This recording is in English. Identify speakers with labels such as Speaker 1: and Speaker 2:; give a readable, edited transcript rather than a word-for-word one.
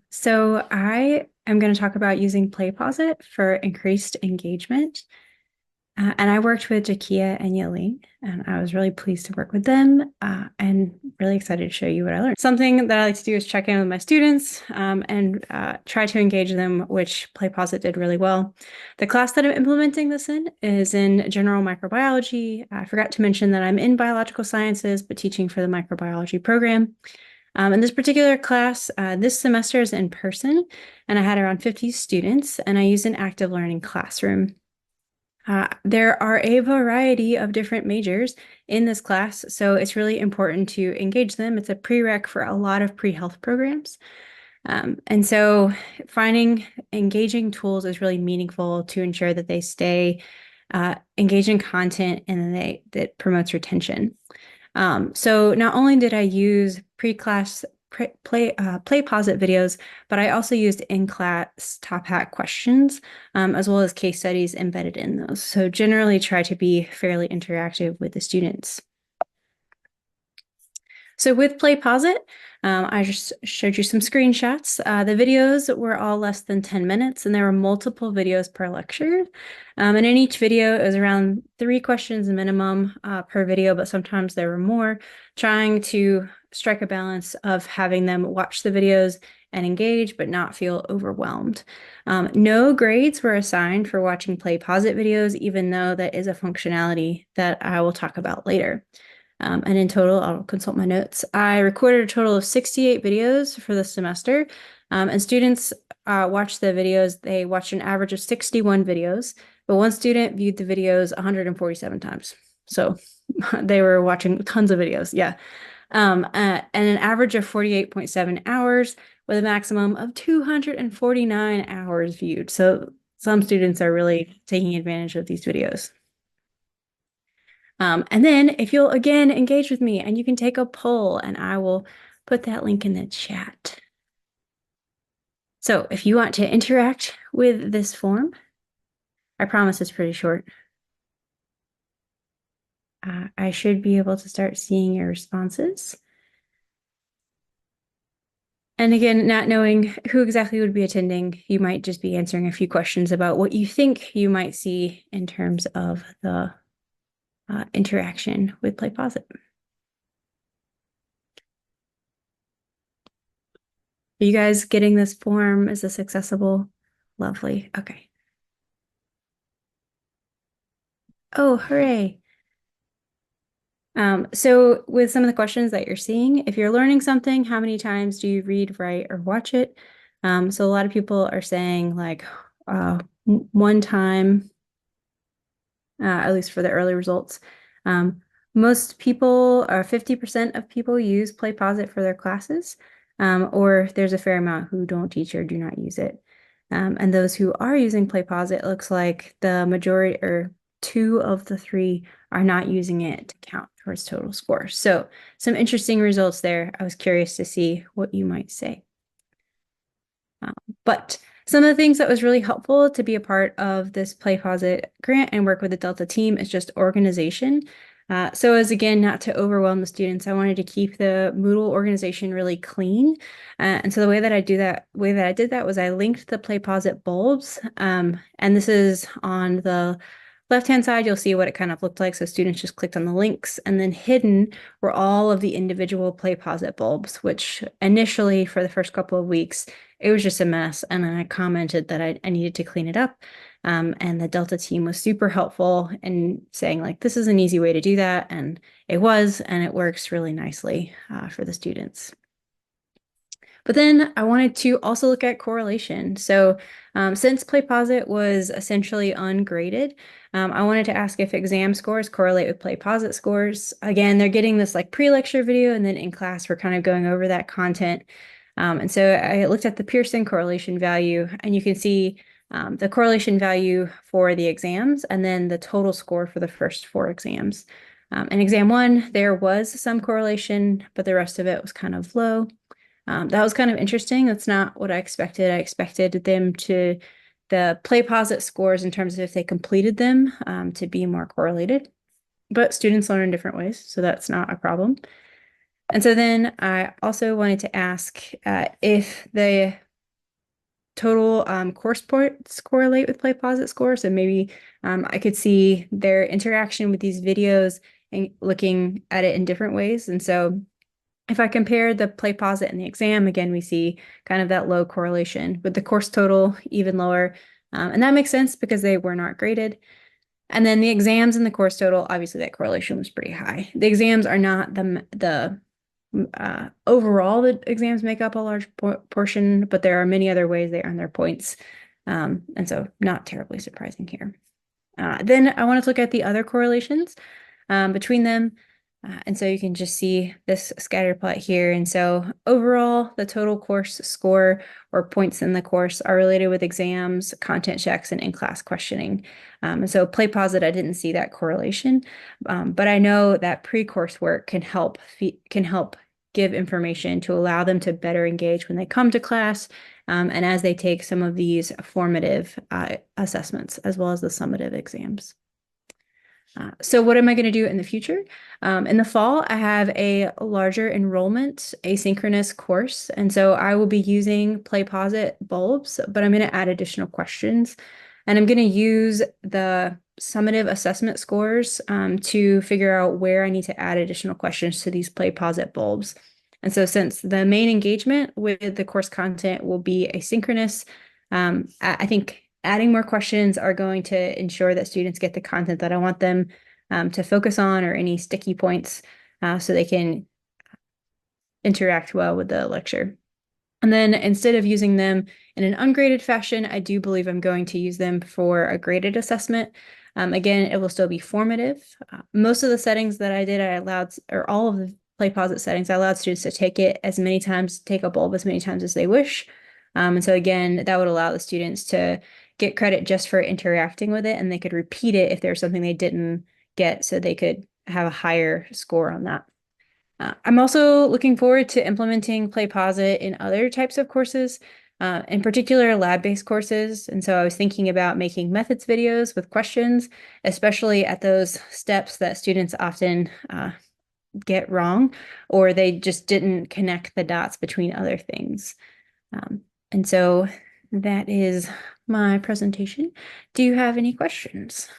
Speaker 1: So I am going to talk about using PlayPosit for increased engagement. And I worked with Jakia and Yaling, and I was really pleased to work with them and really excited to show you what I learned. Something that I like to do is check in with my students and try to engage them, which PlayPosit did really well. The class that I'm implementing this in is in general microbiology. I forgot to mention that I'm in biological sciences, but teaching for the microbiology program. In this particular class, this semester is in person, and I had around 50 students, and I used an active learning classroom. There are a variety of different majors in this class, so it's really important to engage them. It's a prereq for a lot of pre-health programs. And so finding engaging tools is really meaningful to ensure that they stay engaged in content and that promotes retention. So not only did I use pre-class PlayPosit videos, but I also used in-class top hat questions, as well as case studies embedded in those. So generally try to be fairly interactive with the students. So with PlayPosit, I just showed you some screenshots. The videos were all less than 10 minutes, and there were multiple videos per lecture. And in each video, it was around 3 questions minimum per video, but sometimes there were more, trying to strike a balance of having them watch the videos and engage, but not feel overwhelmed. No grades were assigned for watching PlayPosit videos, even though that is a functionality that I will talk about later. And in total, I'll consult my notes. I recorded a total of 68 videos for the semester, and students watched the videos. They watched an average of 61 videos, but one student viewed the videos 147 times. So they were watching tons of videos, yeah. And an average of 48.7 hours with a maximum of 249 hours viewed. So some students are really taking advantage of these videos. And then if you'll again engage with me and you can take a poll and I will put that link in the chat. So if you want to interact with this form, I promise it's pretty short. I should be able to start seeing your responses. And again, not knowing who exactly would be attending, you might just be answering a few questions about what you think you might see in terms of the interaction with PlayPosit. Are you guys getting this form? Is this accessible? Lovely. Okay. Oh, hooray. So with some of the questions that you're seeing, if you're learning something, how many times do you read, write, or watch it? So a lot of people are saying like 1 time, at least for the early results. Most people, or 50% of people, use PlayPosit for their classes, or there's a fair amount who don't teach or do not use it. And those who are using PlayPosit, it looks like the majority, or 2 of the 3, are not using it to count towards total score. So some interesting results there. I was curious to see what you might say. But some of the things that was really helpful to be a part of this PlayPosit grant and work with the DELTA team is just organization. So as again, not to overwhelm the students, I wanted to keep the Moodle organization really clean. And so the way that I did that was I linked the PlayPosit bulbs. And this is on the left-hand side, you'll see what it kind of looked like. So students just clicked on the links, and then hidden were all of the individual PlayPosit bulbs, which initially for the first couple of weeks, it was just a mess. And then I commented that I needed to clean it up. And the DELTA team was super helpful in saying like, this is an easy way to do that. And it was, and it works really nicely for the students. But then I wanted to also look at correlation. So since PlayPosit was essentially ungraded, I wanted to ask if exam scores correlate with PlayPosit scores. Again, they're getting this like pre-lecture video, and then in class, we're kind of going over that content. And so I looked at the Pearson correlation value, and you can see the correlation value for the exams, and then the total score for the first 4 exams. In exam 1, there was some correlation, but the rest of it was kind of low. That was kind of interesting. That's not what I expected. I expected them to, the PlayPosit scores in terms of if they completed them, to be more correlated. But students learn in different ways, so that's not a problem. And so then I also wanted to ask if the total course points correlate with PlayPosit score. So maybe I could see their interaction with these videos and looking at it in different ways. And so if I compare the PlayPosit and the exam, again, we see kind of that low correlation with the course total even lower. And that makes sense because they were not graded. And then the exams and the course total, obviously that correlation was pretty high. The exams are not the overall, the exams make up a large portion, but there are many other ways they earn their points. And so not terribly surprising here. Then I want to look at the other correlations between them. And so you can just see this scatter plot here. And so overall, the total course score or points in the course are related with exams, content checks, and in-class questioning. And so PlayPosit, I didn't see that correlation, but I know that pre-course work can help give information to allow them to better engage when they come to class and as they take some of these formative assessments as well as the summative exams. So what am I going to do in the future? In the fall, I have a larger enrollment asynchronous course. And so I will be using PlayPosit bulbs, but I'm going to add additional questions. And I'm going to use the summative assessment scores to figure out where I need to add additional questions to these PlayPosit bulbs. And so since the main engagement with the course content will be asynchronous, I think adding more questions are going to ensure that students get the content that I want them to focus on or any sticky points so they can interact well with the lecture. And then instead of using them in an ungraded fashion, I do believe I'm going to use them for a graded assessment. Again, it will still be formative. Most of the settings that I did, I allowed, or all of the PlayPosit settings, I allowed students to take it as many times, take a bulb as many times as they wish. And so again, that would allow the students to get credit just for interacting with it, and they could repeat it if there's something they didn't get, so they could have a higher score on that. I'm also looking forward to implementing PlayPosit in other types of courses, in particular lab-based courses. And so I was thinking about making methods videos with questions, especially at those steps that students often get wrong, or they just didn't connect the dots between other things. And so that is my presentation. Do you have any questions?